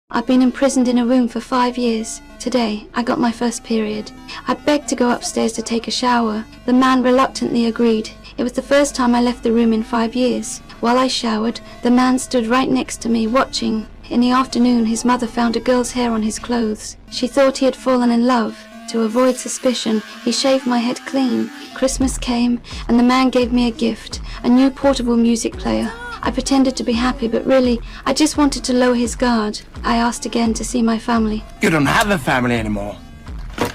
I've been imprisoned in a room for 5 years. Today, I got my first period. I begged to go upstairs to take a shower. The man reluctantly agreed. It was the first time I left the room in 5 years. While I showered, the man stood right next to me, watching. In the afternoon, his mother found a girl's hair on his clothes. She thought he had fallen in love. To avoid suspicion, he shaved my head clean. Christmas came, and the man gave me a gift, a new portable music player. I pretended to be happy, but really, I just wanted to lower his guard. I asked again to see my family. You don't have a family anymore. Do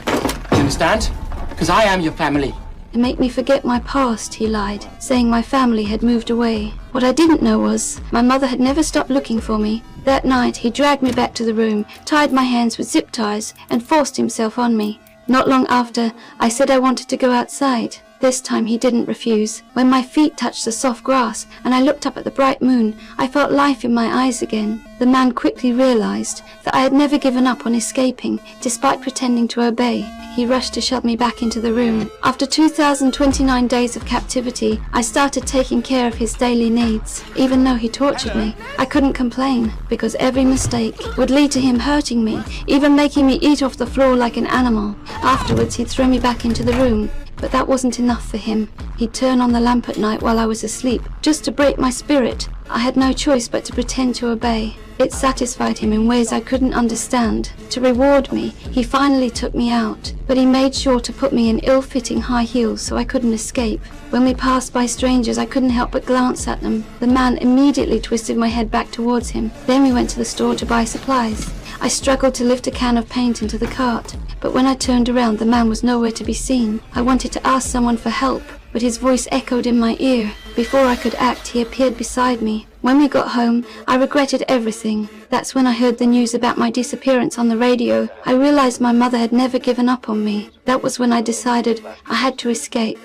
you understand? Because I am your family. To make me forget my past, he lied, saying my family had moved away. What I didn't know was, my mother had never stopped looking for me. That night, he dragged me back to the room, tied my hands with zip ties, and forced himself on me. Not long after, I said I wanted to go outside. This time he didn't refuse. When my feet touched the soft grass and I looked up at the bright moon, I felt life in my eyes again. The man quickly realized that I had never given up on escaping, despite pretending to obey. He rushed to shove me back into the room. After 2,029 days of captivity, I started taking care of his daily needs. Even though he tortured me, I couldn't complain, because every mistake would lead to him hurting me, even making me eat off the floor like an animal. Afterwards, he'd throw me back into the room. But that wasn't enough for him. He'd turn on the lamp at night while I was asleep, just to break my spirit. I had no choice but to pretend to obey. It satisfied him in ways I couldn't understand. To reward me, he finally took me out, but he made sure to put me in ill-fitting high heels so I couldn't escape. When we passed by strangers, I couldn't help but glance at them. The man immediately twisted my head back towards him. Then we went to the store to buy supplies. I struggled to lift a can of paint into the cart, but when I turned around, the man was nowhere to be seen. I wanted to ask someone for help, but his voice echoed in my ear. Before I could act, he appeared beside me. When we got home, I regretted everything. That's when I heard the news about my disappearance on the radio. I realized my mother had never given up on me. That was when I decided I had to escape.